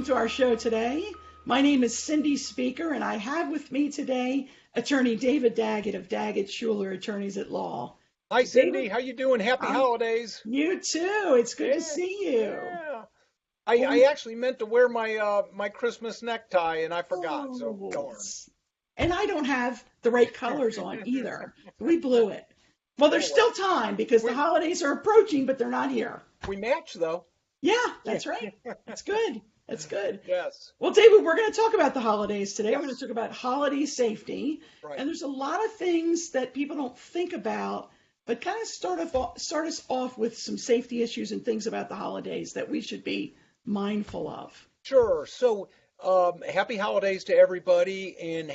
to our show today. My name is Cindy Speaker, and I have with me today Attorney David Daggett of Daggett Schuler Attorneys at Law. Hi, David, Cindy. How you doing? Happy um, holidays. you too. It's good to Yeah, see you. yeah. Well, I actually meant to wear my Christmas necktie and I forgot. So oh, darn. and I don't have the right colors on either. We blew it. Well, there's Oh well. still time because the We holidays are approaching, but they're not here. we match though. Yeah, Yeah. that's right. That's good. That's good. Yes. Well, David, we're going to talk about the holidays today. We're going to Yes. talk about holiday safety. Right. And there's a lot of things that people don't think about, but kind of start us off with some safety issues and things about the holidays that we should be mindful of. Sure. So, happy holidays to everybody. And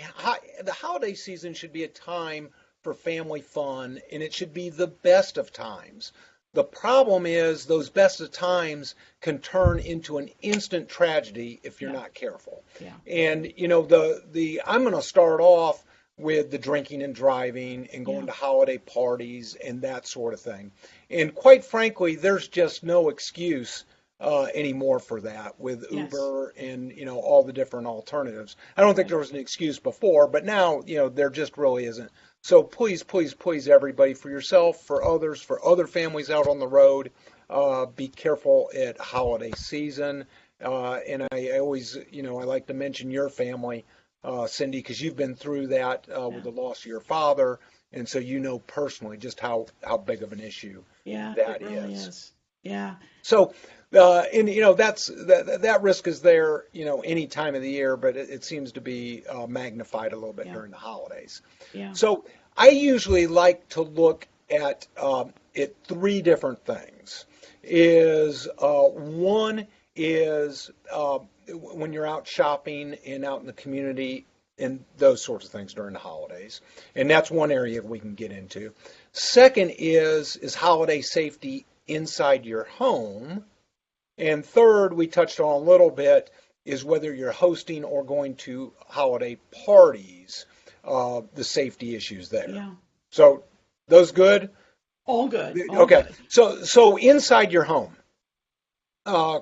the holiday season should be a time for family fun, and it should be the best of times. The problem is those best of times can turn into an instant tragedy if you're Yeah, not careful. yeah, And the I'm going to start off with the drinking and driving and yeah, going to holiday parties and that sort of thing. And quite frankly, there's just no excuse anymore for that with yes, Uber and all the different alternatives. I don't think right, there was an excuse before, but now there just really isn't. So please, please, please, everybody, for yourself, for others, for other families out on the road, be careful at holiday season. And I always, I like to mention your family, Cindy, because you've been through that with yeah, the loss of your father, and so you know personally just how big of an issue yeah, it that really is. is. Yeah, So, and that risk is there, any time of the year, but it seems to be magnified a little bit yeah, during the holidays. yeah, So, I usually like to look at three different things. Is one is when you're out shopping and out in the community and those sorts of things during the holidays, and that's one area we can get into. Second is holiday safety inside your home. And third, we touched on a little bit, is whether you're hosting or going to holiday parties, the safety issues there. yeah. So those good? All good, all Okay. good. So inside your home,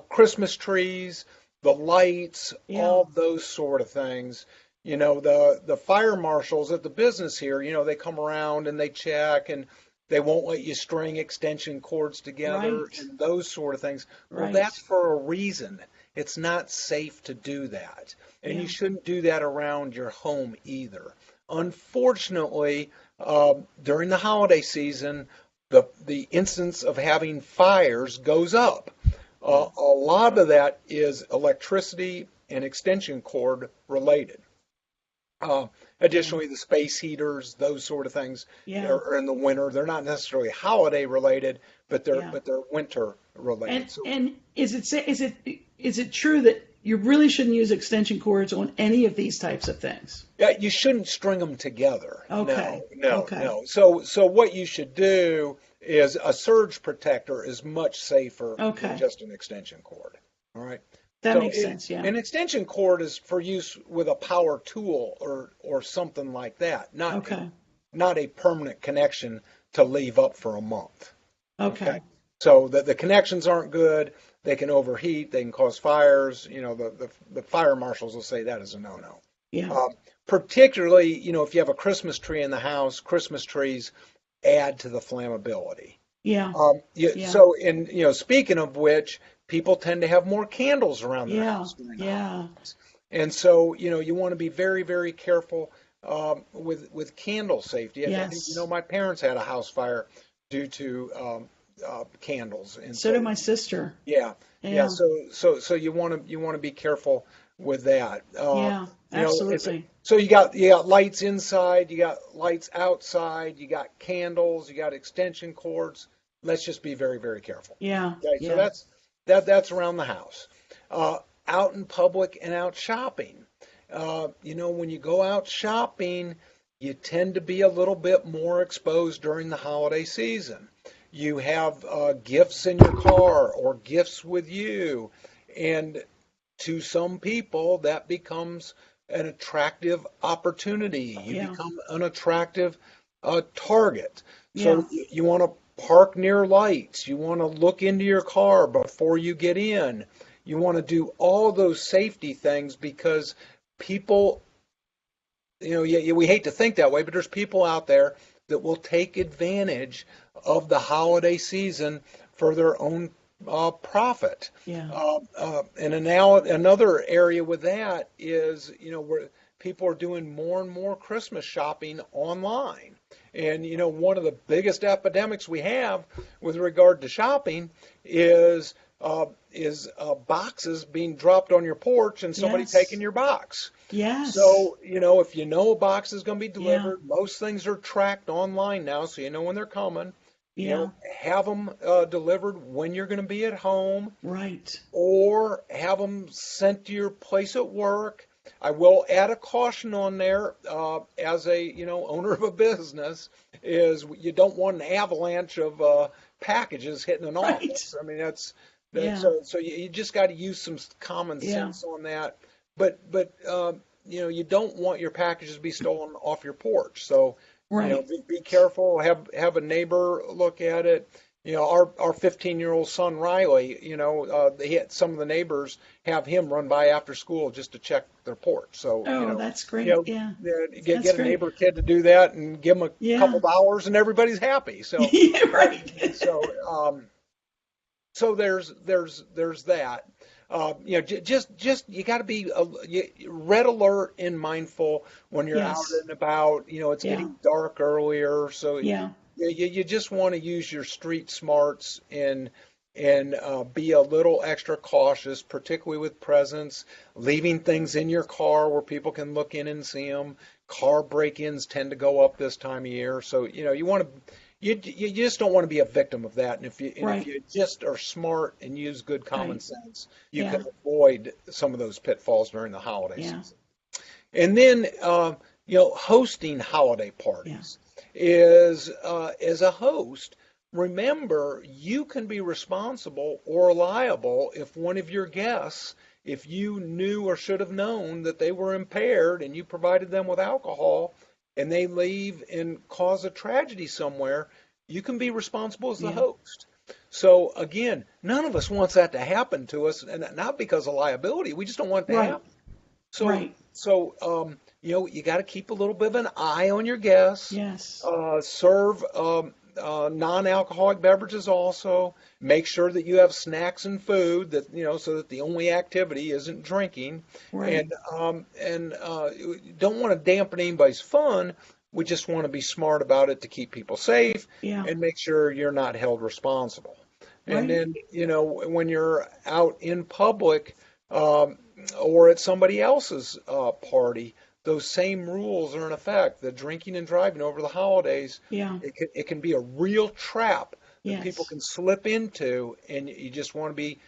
Christmas trees, the lights, Yeah, all those sort of things. The fire marshals at the business here, they come around and they check and they won't let you string extension cords together right, and those sort of things. Well, right. that's for a reason. It's not safe to do that. And you Yeah, shouldn't do that around your home either. Unfortunately, during the holiday season, the instance of having fires goes up. yeah, A lot of that is electricity and extension cord related. Uh, yeah, Additionally, the space heaters, those sort of things, yeah, are in the winter. They're not necessarily holiday related, but they're yeah. but they're winter related. So And is it true that you really shouldn't use extension cords on any of these types of things? yeah, you shouldn't string them together. No, Okay, no, okay, no. So what you should do is a surge protector is much safer than okay. just an extension cord. All right. That So makes sense. Yeah. an extension cord is for use with a power tool or something like that, Okay, not a permanent connection to leave up for a month. Okay. okay. So the connections aren't good. They can overheat. They can cause fires. The fire marshals will say that is a no-no. Yeah, Um, Particularly, if you have a Christmas tree in the house, Christmas trees add to the flammability. yeah, yeah, So, speaking of which, people tend to have more candles around their yeah, house during the yeah. holidays. And so, you want to be very, very careful with candle safety. I think, Yes. my parents had a house fire due to candles. And So did so, my sister. yeah, yeah. Yeah, So you want to be careful with that. yeah, It's absolutely. so you got lights inside, you got lights outside, you got candles, you got extension cords. Let's just be very, very careful. Yeah, Okay, so yeah, that's around the house. Out in public and out shopping. When you go out shopping, you tend to be a little bit more exposed during the holiday season. You have gifts in your car or gifts with you, and to some people that becomes an attractive opportunity. You yeah, become an attractive target. yeah, So you want to park near lights. You want to look into your car before you get in. You want to do all those safety things because people, we hate to think that way, but there's people out there that will take advantage of the holiday season for their own profit. Yeah. And now another area with that is, where people are doing more and more Christmas shopping online. And, one of the biggest epidemics we have with regard to shopping is boxes being dropped on your porch and somebody Yes. taking your box. Yes. So, if you know a box is going to be Yeah. delivered, most things are tracked online now, so you know when they're coming. Yeah. Have them delivered when you're going to be at home, Right. or have them sent to your place at work. I will add a caution on there, as a owner of a business, is you don't want an avalanche of packages hitting an Right. office. I mean, that's Yeah. so you just got to use some common Yeah. sense on that. But you don't want your packages to be stolen off your porch. So Right. be careful. Have a neighbor look at it. Our 15-year-old son Riley, some of the neighbors have him run by after school just to check their porch. So Oh, that's great. Yeah. get That's a great. neighbor kid to do that and give them a Yeah. couple of hours, and everybody's happy. So Yeah, right. so there's that. Just you got to be red alert and mindful when you're Yes. out and about. It's Yeah. getting dark earlier, so Yeah. you just want to use your street smarts and be a little extra cautious, particularly with presents, leaving things in your car where people can look in and see them. Car break-ins tend to go up this time of year, so you want to. You just don't want to be a victim of that, and if Right. you just are smart and use good common Right. sense, you Yeah. can avoid some of those pitfalls during the holiday Yeah. season. And then hosting holiday parties is, as a host, remember you can be responsible or liable if one of your guests, if you knew or should have known that they were impaired and you provided them with alcohol and they leave and cause a tragedy somewhere, you can be responsible as the Yeah. host. So again, none of us wants that to happen to us, and not because of liability. We just don't want it to Right. happen. So, Right. you got to keep a little bit of an eye on your guests. Yes. Serve non-alcoholic beverages also. Make sure that you have snacks and food so that the only activity isn't drinking. Right. And don't want to dampen anybody's fun. We just want to be smart about it to keep people safe Yeah. and make sure you're not held responsible. And Right. then, when you're out in public, or at somebody else's party, those same rules are in effect. The drinking and driving over the holidays, Yeah. it can be a real trap that Yes. people can slip into, and you just want to be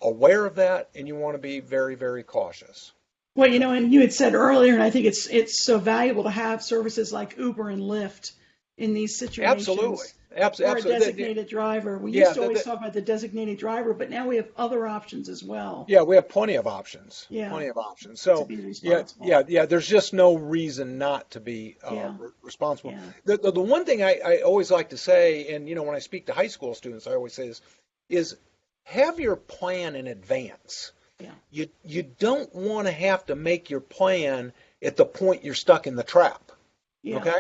aware of that, and you want to be very, very cautious. Well, and you had said earlier, and I think it's so valuable to have services like Uber and Lyft in these situations. Absolutely. Or a Absolutely. designated driver. We Yeah, used to always talk about the designated driver, but now we have other options as well. Yeah, we have plenty of options. Yeah. Plenty of options. To So, be yeah, responsible. yeah. There's just no reason not to be Yeah. responsible. Yeah. The one thing I always like to say, and when I speak to high school students, I always say this, is have your plan in advance. Yeah. You don't want to have to make your plan at the point you're stuck in the trap. Yeah. Okay?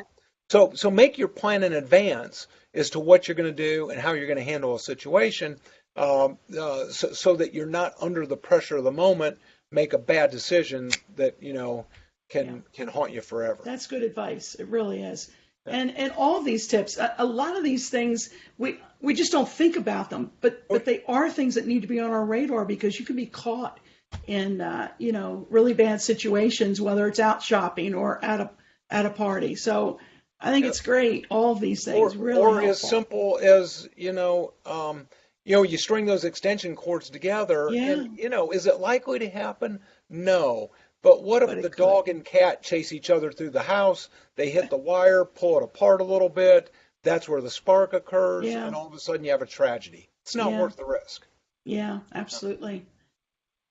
So make your plan in advance as to what you're going to do and how you're going to handle a situation, so that you're not under the pressure of the moment, make a bad decision that can haunt you forever. That's good advice. It really is. And all of these tips, a lot of these things, we just don't think about them, but they are things that need to be on our radar because you can be caught in really bad situations, whether it's out shopping or at a party. So I think it's great. All of these things really or helpful. as simple as you string those extension cords together, and is it likely to happen? No. But what if But it the could. dog and cat chase each other through the house? They hit the wire, pull it apart a little bit. That's where the spark occurs, Yeah. and all of a sudden you have a tragedy. It's not Yeah. worth the risk. Yeah, absolutely.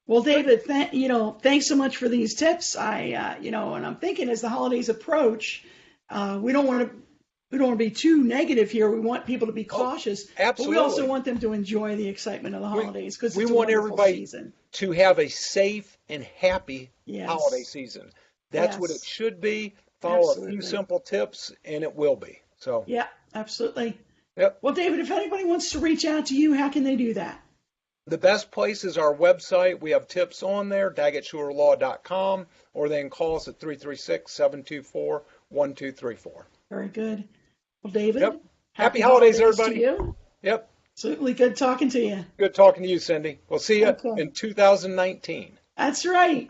Well, David, thanks so much for these tips. And I'm thinking as the holidays approach, we don't want to we don't want to be too negative here. We want people to be cautious, absolutely. but we also want them to enjoy the excitement of the holidays because we it's a want wonderful everybody season. to have a safe and happy Yes. holiday season. That's what it Yes. should be. Follow a few Absolutely. simple tips, and it will be. So, Yeah, absolutely. yep. Well, David, if anybody wants to reach out to you, how can they do that? The best place is our website. We have tips on there, daggettschulerlaw.com, or then call us at 336-724-1234. Very good. Well, David, Yep. Happy holidays, everybody. to you. Yep. Absolutely good talking to you. Good talking to you, Cindy. We'll see you Okay. in 2019. That's right.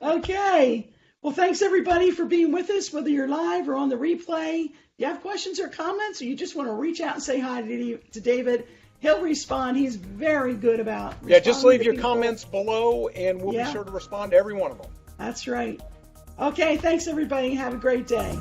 Okay. Well, thanks everybody for being with us, whether you're live or on the replay. If you have questions or comments, or you just want to reach out and say hi to David, he'll respond. He's very good about responding. Yeah, just leave to your people. comments below, and we'll Yeah. be sure to respond to every one of them. That's right. Okay. Thanks everybody. Have a great day.